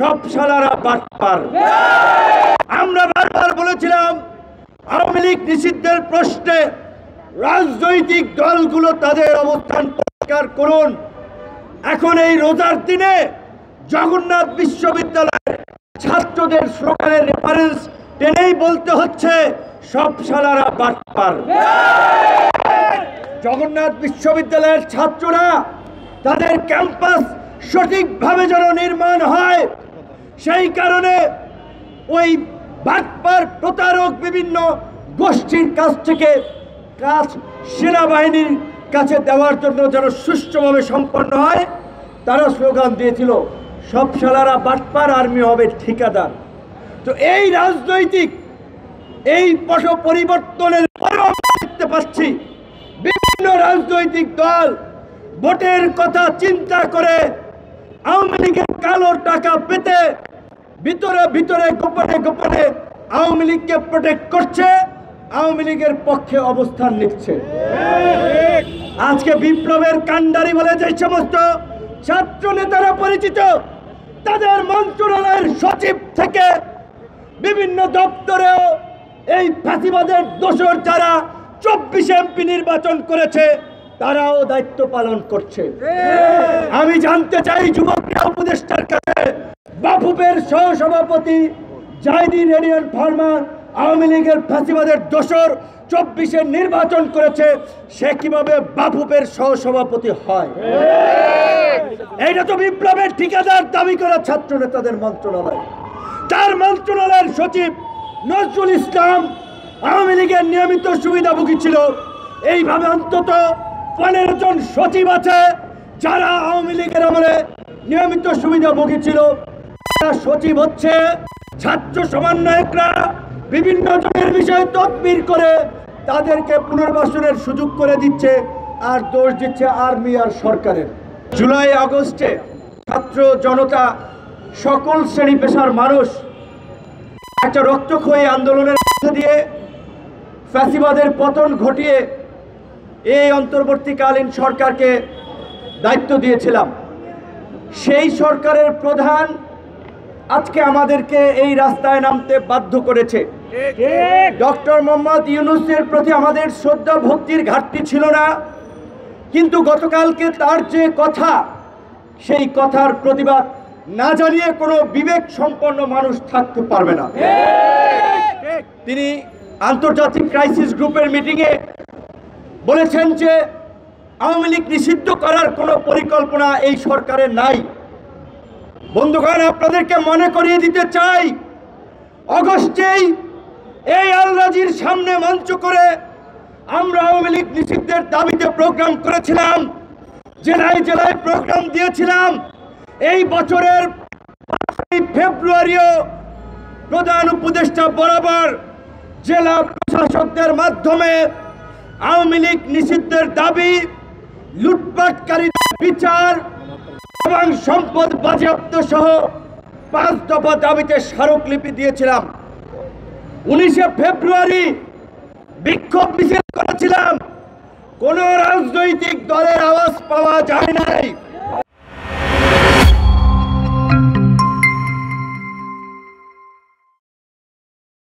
সব শালারা বাটপার। আমরা বারবার বলেছিলাম আওয়ামী লীগ নিষিদ্ধের প্রশ্নে রাজনৈতিক দলগুলো তাদের অবস্থান পরিষ্কার করুন। এখন এই রোজার দিনে জগন্নাথ বিশ্ববিদ্যালয়ের ছাত্রদের স্লোগানের রেফারেন্স টেনেই বলতে হচ্ছে সব শালারা বাটপার। জগন্নাথ বিশ্ববিদ্যালয়ের ছাত্ররা তাদের ক্যাম্পাস সঠিকভাবে যেন নির্মাণ হয়, সেই কারণে ওই বাটপার প্রতারক বিভিন্ন গোষ্ঠীর কাছ থেকে কাজ সেনাবাহিনীর কাছে দেওয়ার জন্য যেন সুষ্ঠুভাবে সম্পন্ন হয়, তারা স্লোগান দিয়েছিল সব শালারা বাটপার, আর্মি হবে ঠিকাদার। তো এই রাজনৈতিক এই পট পরিবর্তনের পরেও দেখতে পাচ্ছি বিভিন্ন রাজনৈতিক দল ভোটের কথা চিন্তা করে আওয়ামী লীগের কালো টাকা পেতে ভিতরে ভিতরে গোপনে গোপনে আওয়ামী লীগকে প্রোটেক্ট করছে, আওয়ামী লীগের পক্ষে অবস্থান নিচ্ছে। আজকে বিপ্লবের কাণ্ডারি বলে যে সমস্ত ছাত্র নেতারা পরিচিত, তাদের মন্ত্রণালয়ের সচিব থেকে বিভিন্ন দপ্তরেও এই ফ্যাসিবাদের দোসর যারা 24 এমপি নির্বাচন করেছে তারাও দায়িত্ব পালন করছে। আমি জানতে চাই যুবকরা উপদেষ্টার কাছে, বাফুফের সহসভাপতি জাহিদি রেডিয়ান ফার্মার আওয়ামী লীগের ফ্যাসিবাদের দোসর 24-এ নির্বাচন করেছে, সে কিভাবে বাফুফের সহসভাপতি হয়? এইটা তো বিপ্লবের ঠিকাদার দাবি করা ছাত্র নেতাদের মন্ত্রণালয়। তার মন্ত্রণালয়ের সচিব নজরুল ইসলাম আওয়ামী লীগের নিয়মিত সুবিধাভোগী ছিল। এইভাবে অন্তত 15 জন সচিব আছে যারা আওয়ামী লীগের আমলে নিয়মিত সুবিধাভোগী ছিল। সচিব হচ্ছে ছাত্র সমন্বয়করা বিভিন্ন জনের বিষয়ে তদবির করে তাদেরকে পুনর্বাসনের সুযোগ করে দিচ্ছে, আর দোষ দিচ্ছে আর্মি আর সরকারের। জুলাই আগস্টে ছাত্র জনতা সকল শ্রেণী পেশার মানুষ একটা রক্তক্ষয়ী আন্দোলনের মধ্যে দিয়ে ফ্যাসিবাদের পতন ঘটিয়ে এই অন্তর্বর্তীকালীন সরকারকে দায়িত্ব দিয়েছিলাম। সেই সরকারের প্রধান আজকে আমাদেরকে এই রাস্তায় নামতে বাধ্য করেছে। ডক্টর মোহাম্মদ ইউনূসের প্রতি আমাদের শ্রদ্ধা ভক্তির ঘাটতি ছিল না, কিন্তু গতকালকে তার যে কথা, সেই কথার প্রতিবাদ না জানিয়ে কোনো বিবেক সম্পন্ন মানুষ থাকতে পারবে না। তিনি আন্তর্জাতিক ক্রাইসিস গ্রুপের মিটিংয়ে বলেছেন যে আওয়ামী লীগ নিষিদ্ধ করার কোনো পরিকল্পনা এই সরকারের নাই। বন্ধুগণ, আপনাদেরকে মনে করিয়ে দিতে চাই, অগস্টেই এই আল-রাজির সামনে মঞ্চ করে আমরা আওয়ামী লীগ নিষিদ্ধের দাবিতে প্রোগ্রাম করেছিলাম, জেলায় জেলায় প্রোগ্রাম দিয়েছিলাম। এই বছরের ফেব্রুয়ারিও প্রধান উপদেষ্টা বরাবর জেলা প্রশাসকদের মাধ্যমে আওয়ামী লীগ নিষিদ্ধের দাবি, লুটপাটকারীদের বিচার এবং সম্পদ বাজেয়াপ্ত সহ 5 দফা দাবিতে স্মারকলিপি দিয়েছিলাম। 19শে ফেব্রুয়ারি বিক্ষোভ মিছিল করেছিলাম, কোন রাজনৈতিক দলের আওয়াজ পাওয়া যায় নাই।